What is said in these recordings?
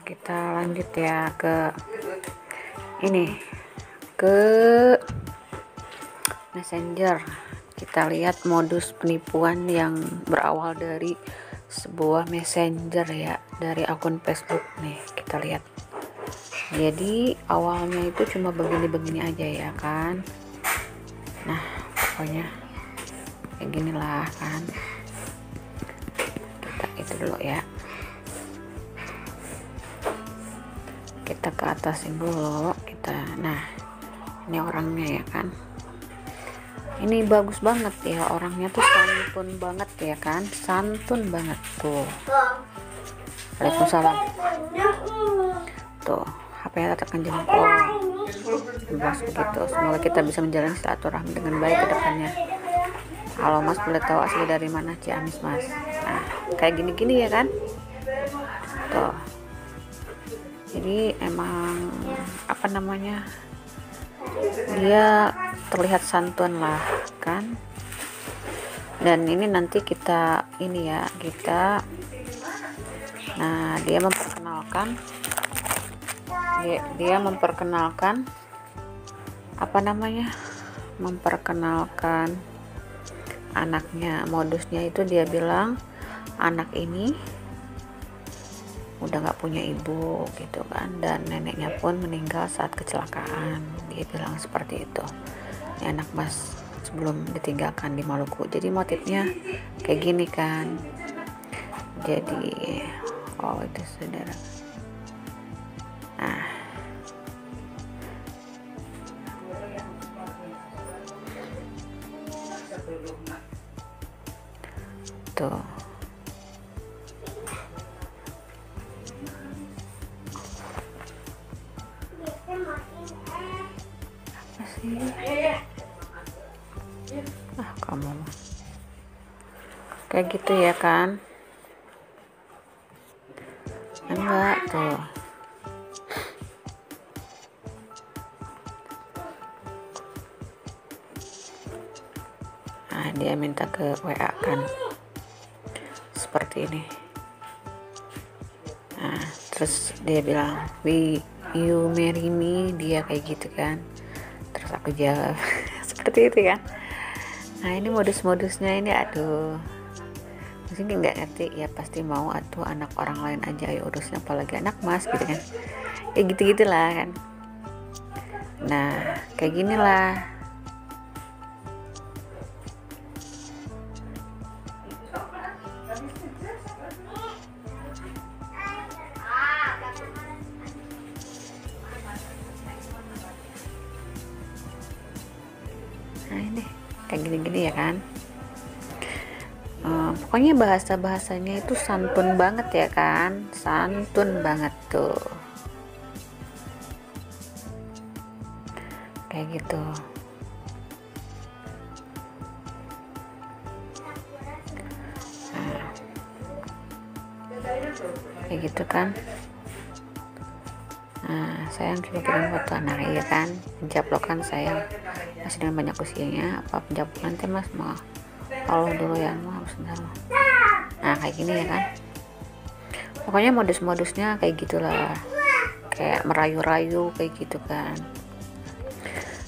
Kita lanjut ya ke ini, ke Messenger. Kita lihat modus penipuan yang berawal dari sebuah messenger ya, dari akun Facebook nih. Kita lihat. Jadi awalnya itu cuma begini-begini aja ya kan. Nah pokoknya kayak ginilah kan. Kita itu dulu ya, kita ke atasin dulu kita. Nah ini orangnya ya kan, ini bagus banget ya orangnya tuh, santun banget ya kan, santun banget tuh. Waalaikumsalam. Tuh HP-nya tekan jempol, bebas begitu. Semoga kita bisa menjalani silaturahmi dengan baik ke depannya. Halo mas, boleh tahu asli dari mana? Ciamis mas. Nah kayak gini-gini ya kan tuh. Jadi emang apa namanya, dia terlihat santun lah kan. Dan ini nanti kita ini ya, kita, nah dia memperkenalkan apa namanya, memperkenalkan anaknya. Modusnya itu dia bilang anak ini udah nggak punya ibu gitu kan, dan neneknya pun meninggal saat kecelakaan. Dia bilang seperti itu. Ini anak mas sebelum ditinggalkan di Maluku. Jadi motifnya kayak gini kan. Jadi oh itu saudara. Nah tuh kamu kayak gitu ya kan. Enggak tuh, nah dia minta ke WA kan seperti ini. Nah terus dia bilang will you marry me, dia kayak gitu kan. Terus aku jawab seperti itu kan. Nah ini modus-modusnya ini, aduh mungkin nggak ngerti ya, pasti mau atuh anak orang lain aja ya urusnya, apalagi anak mas gitu kan. Ya gitu-gitulah kan. Nah kayak ginilah. Nah ini kayak gini-gini ya kan. Pokoknya bahasanya itu santun banget ya kan, santun banget tuh kayak gitu. Nah, kayak gitu kan. Nah sayang coba kirim foto anak ya kan, penjaplokan sayang masih dengan banyak usianya, apa penjaplokan teh mas mau Allah dulu ya, mau sebentar. Nah kayak gini ya kan. Pokoknya modus-modusnya kayak gitulah, kayak merayu-rayu kayak gitu kan,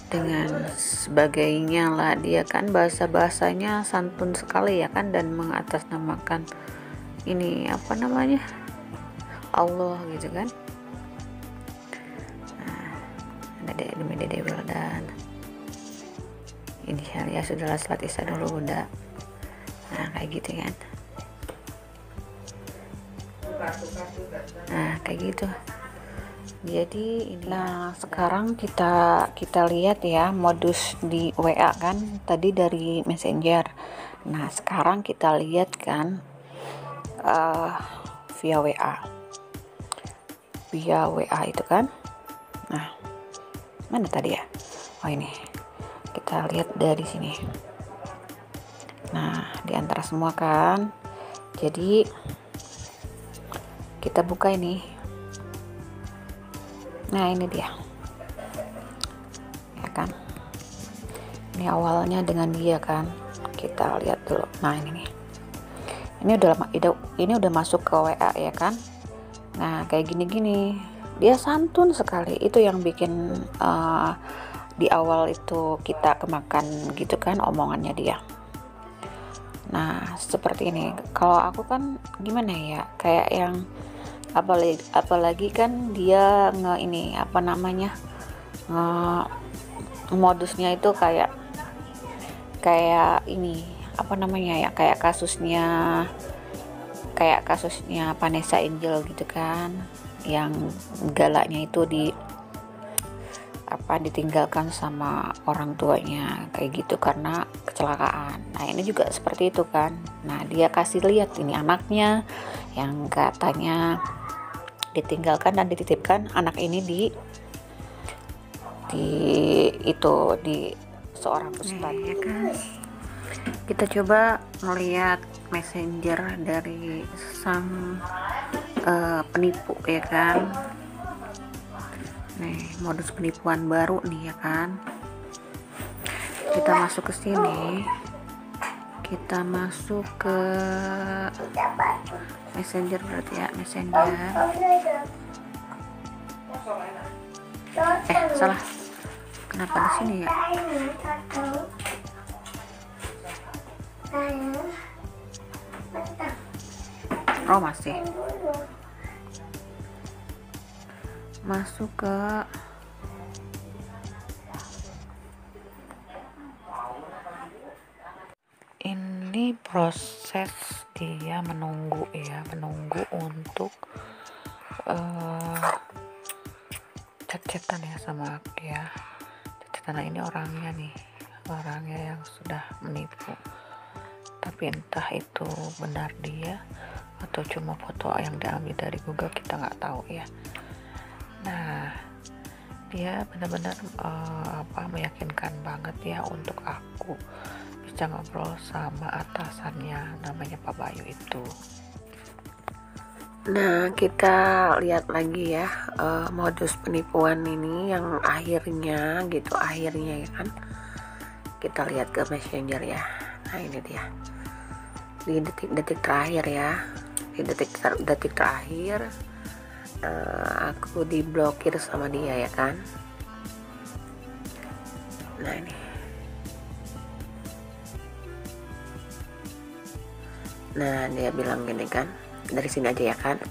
dengan sebagainya lah. Dia kan bahasanya santun sekali ya kan, dan mengatasnamakan ini apa namanya, Allah gitu kan. Nah ada Dede Wildan inisial ya, sudahlah salat isya dulu udah. Nah kayak gitu kan. Nah kayak gitu. Jadi ini. Nah sekarang kita lihat ya modus di WA kan, tadi dari Messenger. Nah sekarang kita lihat kan via WA itu kan. Nah mana tadi ya, oh ini kita lihat dari sini. Nah di antara semua kan, jadi kita buka ini. Nah ini dia ya kan, ini awalnya dengan dia kan, kita lihat dulu. Nah ini nih, ini udah masuk ke WA ya kan. Nah kayak gini-gini dia santun sekali, itu yang bikin di awal itu kita kemakan gitu kan omongannya dia. Nah seperti ini, kalau aku kan gimana ya, kayak yang apalagi kan dia ini apa namanya, modusnya itu kayak ini apa namanya ya, kayak kasusnya Vanessa Angel gitu kan, yang galaknya itu ditinggalkan sama orang tuanya kayak gitu karena kecelakaan. Nah ini juga seperti itu kan. Nah dia kasih lihat ini anaknya yang katanya ditinggalkan dan dititipkan, anak ini di seorang ustadz ya kan. Kita coba melihat messenger dari sang penipu ya kan. Nih modus penipuan baru nih ya kan. Kita masuk ke sini, kita masuk ke messenger, berarti ya messenger. Salah, kenapa di sini ya? Oh masih masuk ke ini, proses dia menunggu untuk chat-chatan ya sama aku ya. Chat-chatan ini orangnya yang sudah menipu, tapi entah itu benar dia atau cuma foto yang diambil dari Google, kita nggak tahu ya. Nah dia benar-benar meyakinkan banget ya untuk aku bisa ngobrol sama atasannya namanya Pak Bayu itu. Nah kita lihat lagi ya modus penipuan ini yang akhirnya ya kan. Kita lihat ke messenger ya. Nah ini dia di detik terakhir ya, di detik terakhir aku diblokir sama dia ya kan. Nah ini, nah dia bilang gini kan, dari sini aja ya kan.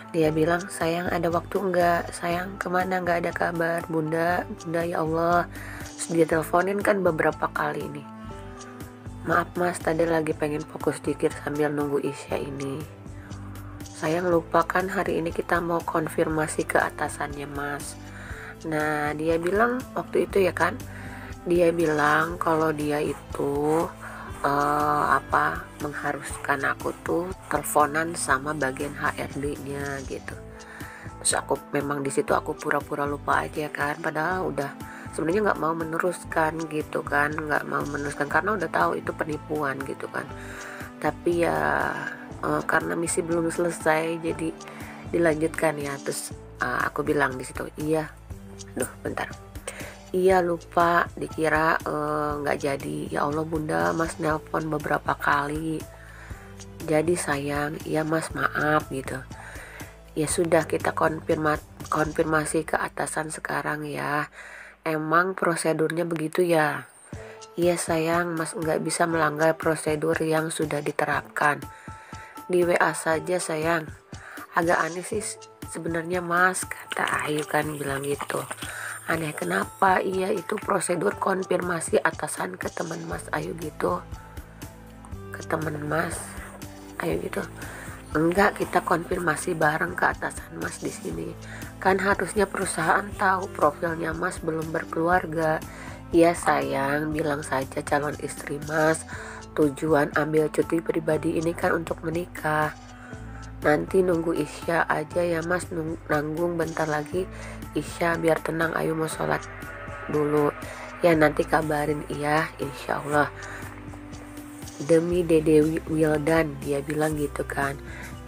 Dia bilang, sayang ada waktu enggak, sayang kemana, enggak ada kabar, bunda ya Allah. Dia teleponin kan beberapa kali nih, maaf mas tadi lagi pengen fokus dikit sambil nunggu Isya ini. Sayang lupa kan hari ini kita mau konfirmasi ke atasannya mas. Nah dia bilang waktu itu ya kan, dia bilang kalau dia itu mengharuskan aku tuh teleponan sama bagian HRD-nya gitu. Terus aku memang di situ aku pura-pura lupa aja kan, padahal udah sebenarnya nggak mau meneruskan gitu kan, karena udah tahu itu penipuan gitu kan. Tapi ya karena misi belum selesai jadi dilanjutkan ya. Terus aku bilang di situ, iya lupa, dikira nggak jadi. Ya Allah bunda, mas nelpon beberapa kali, jadi sayang, iya mas maaf gitu. Ya sudah, kita konfirmasi ke atasan sekarang ya, emang prosedurnya begitu ya. Iya sayang, mas nggak bisa melanggar prosedur yang sudah diterapkan. Di WA saja sayang. Agak aneh sih sebenarnya mas, kata Ayu kan bilang gitu. Aneh kenapa? Iya itu prosedur konfirmasi atasan ke teman mas Ayu gitu, ke teman mas Ayu gitu. Enggak, kita konfirmasi bareng ke atasan mas di sini. Kan harusnya perusahaan tahu profilnya mas belum berkeluarga. Iya sayang, bilang saja calon istri mas. Tujuan ambil cuti pribadi ini kan untuk menikah. Nanti nunggu Isya aja ya mas, nanggung bentar lagi Isya biar tenang. Ayo mau sholat dulu ya, nanti kabarin iya insya Allah. Demi Dede Wildan, dia bilang gitu kan.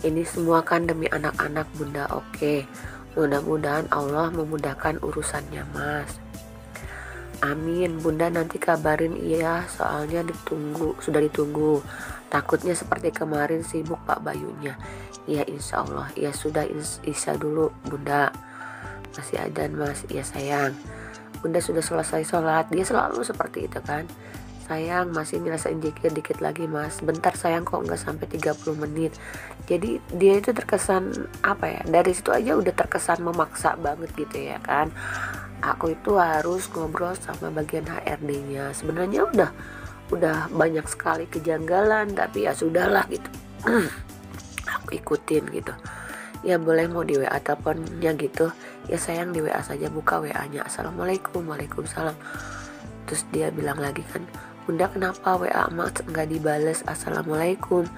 Ini semua kan demi anak-anak bunda. Oke, mudah-mudahan Allah memudahkan urusannya mas. Amin, Bunda nanti kabarin iya, soalnya sudah ditunggu. Takutnya seperti kemarin sibuk Pak Bayunya. Ya insya Allah, ya sudah Isya dulu Bunda. Masih adzan Mas, ya sayang. Bunda sudah selesai sholat, dia selalu seperti itu kan. Sayang masih nyelesain zikir dikit lagi Mas. Bentar sayang, kok nggak sampai 30 menit. Jadi dia itu terkesan apa ya, dari situ aja udah terkesan memaksa banget gitu ya kan. Aku itu harus ngobrol sama bagian HRD-nya. Sebenarnya udah banyak sekali kejanggalan, tapi ya sudahlah gitu. Aku ikutin gitu. Ya boleh mau di WA teleponnya gitu. Ya sayang di WA saja, buka WA-nya. Assalamualaikum, waalaikumsalam. Terus dia bilang lagi kan, Bunda kenapa WA Mas nggak dibales Assalamualaikum.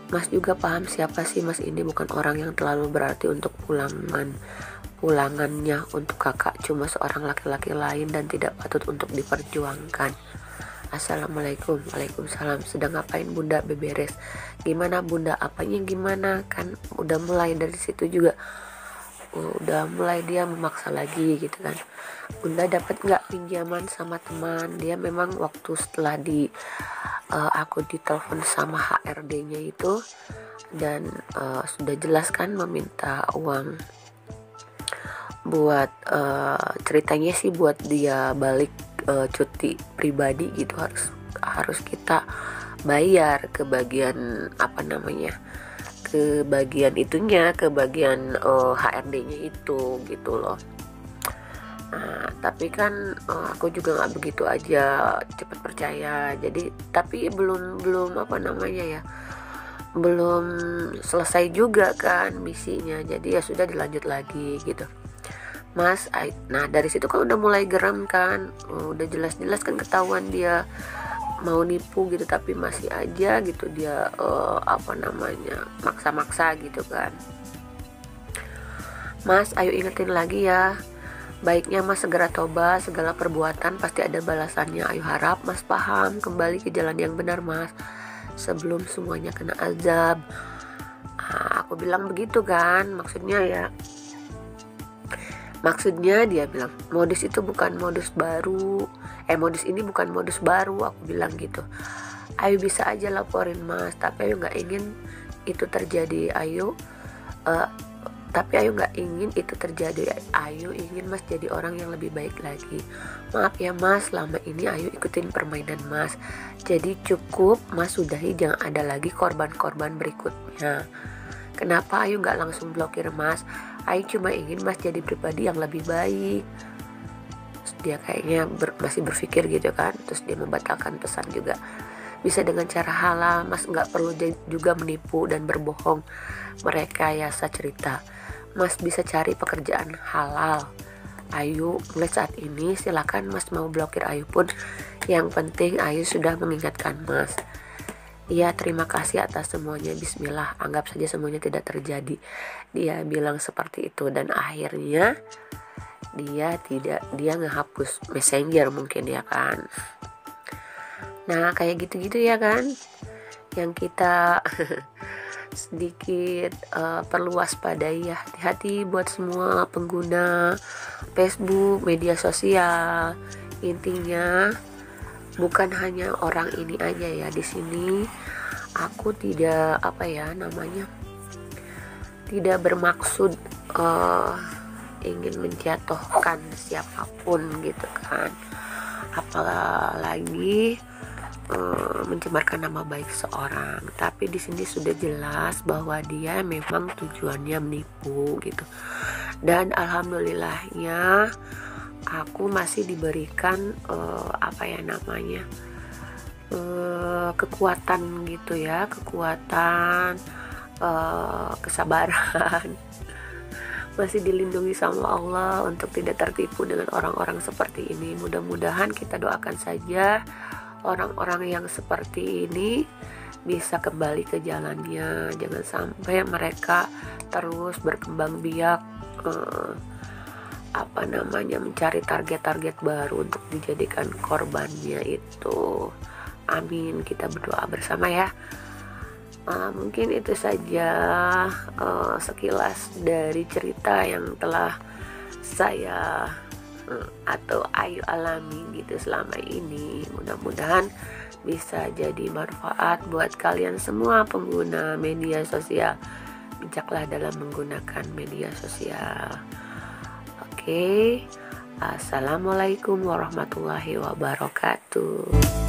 Mas juga paham siapa sih Mas ini, bukan orang yang terlalu berarti untuk pulangannya untuk kakak, cuma seorang laki-laki lain dan tidak patut untuk diperjuangkan. Assalamualaikum, waalaikumsalam. Sedang ngapain Bunda? Beberes. Gimana Bunda? Apanya gimana? Kan udah mulai dari situ juga. Udah mulai dia memaksa lagi gitu kan. Bunda dapat nggak pinjaman sama teman? Dia memang waktu setelah aku ditelepon sama HRD-nya itu dan sudah jelas kan meminta uang buat ceritanya sih buat dia balik cuti pribadi gitu, harus kita bayar ke bagian ke bagian itunya, ke bagian HRD-nya itu gitu loh. Nah, tapi kan aku juga nggak begitu aja cepat percaya. Jadi tapi belum belum selesai juga kan misinya. Jadi ya sudah dilanjut lagi gitu. Mas, nah dari situ kan udah mulai geram kan, udah jelas-jelas kan ketahuan dia mau nipu gitu, tapi masih aja gitu dia maksa-maksa gitu kan. Mas, ayo ingetin lagi ya, baiknya Mas segera tobat, segala perbuatan pasti ada balasannya. Ayo harap Mas paham, kembali ke jalan yang benar Mas, sebelum semuanya kena azab. Nah, aku bilang begitu kan, Maksudnya dia bilang modus ini bukan modus baru, aku bilang gitu. Ayu bisa aja laporin Mas, tapi Ayu nggak ingin itu terjadi. Ayu nggak ingin itu terjadi. Ayu ingin Mas jadi orang yang lebih baik lagi. Maaf ya Mas, selama ini Ayu ikutin permainan Mas, jadi cukup Mas sudahi, jangan ada lagi korban-korban berikutnya. Kenapa Ayu nggak langsung blokir Mas? Ayu cuma ingin Mas jadi pribadi yang lebih baik. Terus dia kayaknya masih berpikir gitu kan. Terus dia membatalkan pesan juga. Bisa dengan cara halal, Mas nggak perlu juga menipu dan berbohong, merekayasa cerita. Mas bisa cari pekerjaan halal. Ayu mulai saat ini silakan Mas mau blokir Ayu pun, yang penting Ayu sudah mengingatkan Mas. Iya, terima kasih atas semuanya. Bismillah, anggap saja semuanya tidak terjadi. Dia bilang seperti itu dan akhirnya dia ngehapus Messenger mungkin ya kan. Nah, kayak gitu-gitu ya kan. Yang kita sedikit perlu waspadai ya. Hati-hati buat semua pengguna Facebook, media sosial. Intinya bukan hanya orang ini aja ya di sini. Aku tidak tidak bermaksud ingin menjatuhkan siapapun gitu kan, apalagi mencemarkan nama baik seorang. Tapi di sini sudah jelas bahwa dia memang tujuannya menipu gitu. Dan alhamdulillahnya aku masih diberikan kekuatan gitu ya, kesabaran. Masih dilindungi sama Allah untuk tidak tertipu dengan orang-orang seperti ini. Mudah-mudahan kita doakan saja orang-orang yang seperti ini bisa kembali ke jalannya. Jangan sampai mereka terus berkembang biak mencari target-target baru untuk dijadikan korbannya itu. Amin, kita berdoa bersama ya. Mungkin itu saja sekilas dari cerita yang telah saya atau ayu alami gitu selama ini. Mudah-mudahan bisa jadi manfaat buat kalian semua pengguna media sosial. Bijaklah dalam menggunakan media sosial. Oke. Assalamualaikum warahmatullahi wabarakatuh.